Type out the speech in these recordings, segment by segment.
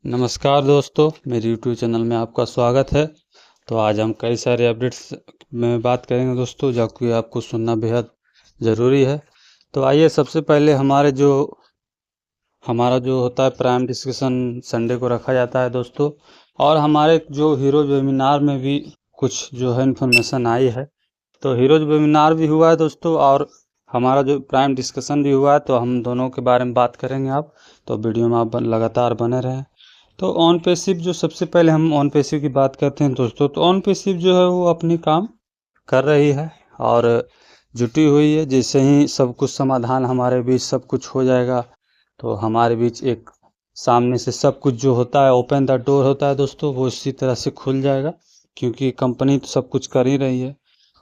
नमस्कार दोस्तों, मेरे YouTube चैनल में आपका स्वागत है। तो आज हम कई सारे अपडेट्स में बात करेंगे दोस्तों, जो कि आपको सुनना बेहद ज़रूरी है। तो आइए, सबसे पहले हमारा जो होता है प्राइम डिस्कशन संडे को रखा जाता है दोस्तों। और हमारे जो हीरोज वेबिनार में भी कुछ जो है इन्फॉर्मेशन आई है। तो हीरोज वेबिनार भी हुआ है दोस्तों, और हमारा जो प्राइम डिस्कशन भी हुआ है। तो हम दोनों के बारे में बात करेंगे आप, तो वीडियो में आप लगातार बने रहें। तो ऑन पैसिव जो सबसे पहले हम ऑन पैसिव की बात करते हैं दोस्तों। तो ऑन पैसिव जो है वो अपनी काम कर रही है और जुटी हुई है। जैसे ही सब कुछ समाधान हमारे बीच सब कुछ हो जाएगा, तो हमारे बीच एक सामने से सब कुछ जो होता है ओपन द डोर होता है दोस्तों, वो इसी तरह से खुल जाएगा, क्योंकि कंपनी तो सब कुछ कर ही रही है।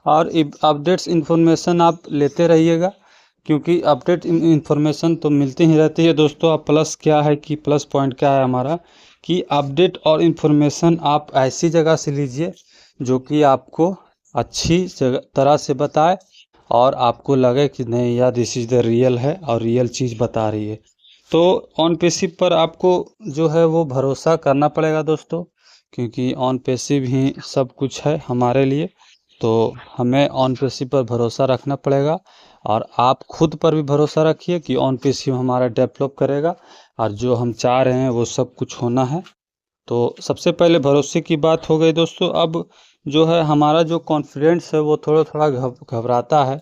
और अपडेट्स इन्फॉर्मेशन आप लेते रहिएगा, क्योंकि अपडेट इन्फॉर्मेशन तो मिलती ही रहती है दोस्तों। अब प्लस क्या है कि प्लस पॉइंट क्या है हमारा, कि अपडेट और इन्फॉर्मेशन आप ऐसी जगह से लीजिए जो कि आपको अच्छी तरह से बताए और आपको लगे कि नहीं यार, दिस इज़ द रियल है और रियल चीज़ बता रही है। तो ऑन पैसिव पर आपको जो है वो भरोसा करना पड़ेगा दोस्तों, क्योंकि ऑन पैसिव ही सब कुछ है हमारे लिए। तो हमें ऑन पैसिव पर भरोसा रखना पड़ेगा, और आप खुद पर भी भरोसा रखिए कि ऑन पैसिव हमारा डेवलप करेगा और जो हम चाह रहे हैं वो सब कुछ होना है। तो सबसे पहले भरोसे की बात हो गई दोस्तों। अब जो है हमारा जो कॉन्फिडेंस है वो थोड़ा थोड़ा घबराता है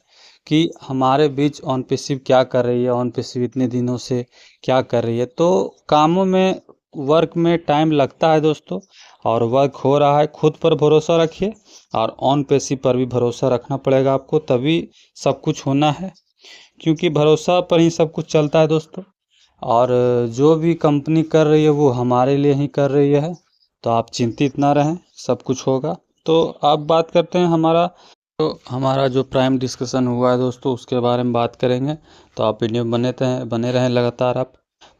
कि हमारे बीच ऑन पैसिव क्या कर रही है, ऑन पैसिव इतने दिनों से क्या कर रही है। तो कामों में, वर्क में टाइम लगता है दोस्तों, और वर्क हो रहा है। खुद पर भरोसा रखिए और ऑन पैसिव पर भी भरोसा रखना पड़ेगा आपको, तभी सब कुछ होना है, क्योंकि भरोसा पर ही सब कुछ चलता है दोस्तों। और जो भी कंपनी कर रही है वो हमारे लिए ही कर रही है, तो आप चिंतित ना रहें, सब कुछ होगा। तो अब बात करते हैं हमारा जो प्राइम डिस्कशन हुआ है दोस्तों, उसके बारे में बात करेंगे। तो आप वीडियो बने रहें लगातार आप।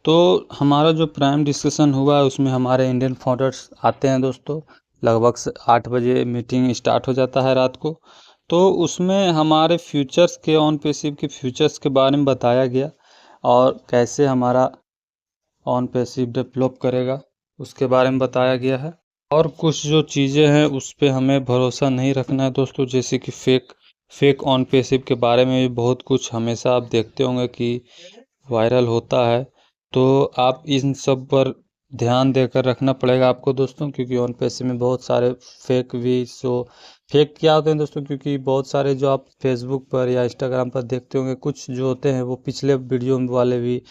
तो हमारा जो प्राइम डिस्कशन हुआ है उसमें हमारे इंडियन फाउंडर्स आते हैं दोस्तों। लगभग 8 बजे मीटिंग स्टार्ट हो जाता है रात को। तो उसमें हमारे फ्यूचर्स के, ऑन पैसिव के फ्यूचर्स के बारे में बताया गया, और कैसे हमारा ऑन पैसिव डेवलप करेगा उसके बारे में बताया गया है। और कुछ जो चीज़ें हैं उस पे हमें भरोसा नहीं रखना है दोस्तों, जैसे कि फेक ऑन पैसिव के बारे में भी बहुत कुछ हमेशा आप देखते होंगे कि वायरल होता है। तो आप इन सब पर ध्यान देकर रखना पड़ेगा आपको दोस्तों, क्योंकि ऑन पैसिव में बहुत सारे फेक भी फेक क्या होते हैं दोस्तों, क्योंकि बहुत सारे जो आप फेसबुक पर या इंस्टाग्राम पर देखते होंगे, कुछ जो होते हैं वो पिछले वीडियो वाले भी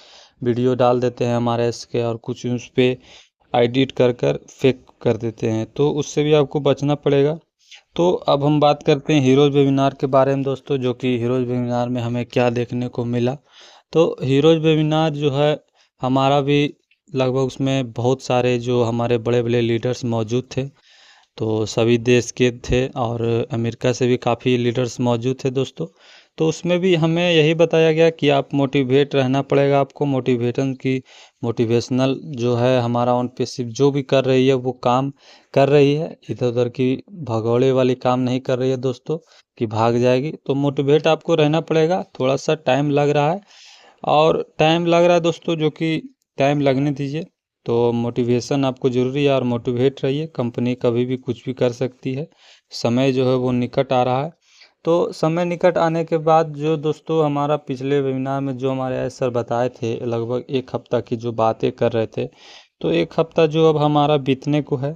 वीडियो डाल देते हैं हमारे इसके, और कुछ उस पर एडिट कर फेक कर देते हैं, तो उससे भी आपको बचना पड़ेगा। तो अब हम बात करते हैं हीरोज वेबिनार के बारे में दोस्तों, जो कि हीरोज वेबिनार में हमें क्या देखने को मिला। तो हीरोज वेबिनार जो है हमारा भी लगभग, उसमें बहुत सारे जो हमारे बड़े बड़े लीडर्स मौजूद थे। तो सभी देश के थे और अमेरिका से भी काफ़ी लीडर्स मौजूद थे दोस्तों। तो उसमें भी हमें यही बताया गया कि आप मोटिवेट रहना पड़ेगा आपको, मोटिवेशनल जो है हमारा ऑन पैसिव जो भी कर रही है वो काम कर रही है, इधर उधर की भगौड़े वाली काम नहीं कर रही है दोस्तों कि भाग जाएगी। तो मोटिवेट आपको रहना पड़ेगा, थोड़ा सा टाइम लग रहा है, और टाइम लग रहा है दोस्तों, जो कि टाइम लगने दीजिए। तो मोटिवेशन आपको ज़रूरी है, और मोटिवेट रहिए। कंपनी कभी भी कुछ भी कर सकती है, समय जो है वो निकट आ रहा है। तो समय निकट आने के बाद जो दोस्तों हमारा पिछले वेबिनार में जो हमारे सर बताए थे, लगभग 1 हफ्ता की जो बातें कर रहे थे, तो 1 हफ्ता जो अब हमारा बीतने को है।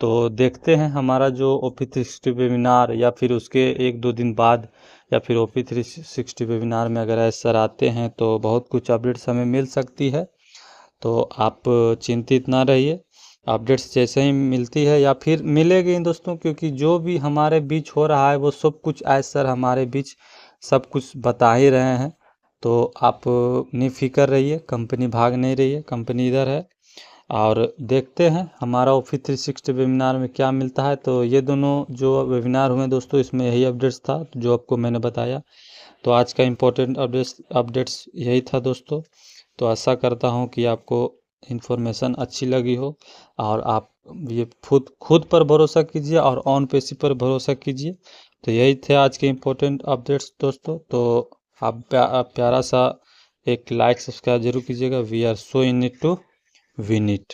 तो देखते हैं हमारा जो OP 360 वेबिनार, या फिर उसके 1-2 दिन बाद, या फिर OP 360 वेबिनार में अगर सर आते हैं तो बहुत कुछ अपडेट्स हमें मिल सकती है। तो आप चिंतित ना रहिए, अपडेट्स जैसे ही मिलती है या फिर मिलेगी दोस्तों, क्योंकि जो भी हमारे बीच हो रहा है वो सब कुछ सर हमारे बीच सब कुछ बता ही रहे हैं। तो आप निफिक्र रहिए, कंपनी भाग नहीं रही है, कंपनी इधर है। और देखते हैं हमारा OP 360 वेबिनार में क्या मिलता है। तो ये दोनों जो वेबिनार हुए दोस्तों, इसमें यही अपडेट्स था जो आपको मैंने बताया। तो आज का इम्पोर्टेंट अपडेट्स यही था दोस्तों। तो आशा करता हूँ कि आपको इन्फॉर्मेशन अच्छी लगी हो, और आप ये खुद पर भरोसा कीजिए और ऑन पैसिव पर भरोसा कीजिए। तो यही थे आज के इम्पोर्टेंट अपडेट्स दोस्तों। तो आप प्यारा सा एक लाइक सब्सक्राइब जरूर कीजिएगा। We are so in it to win it.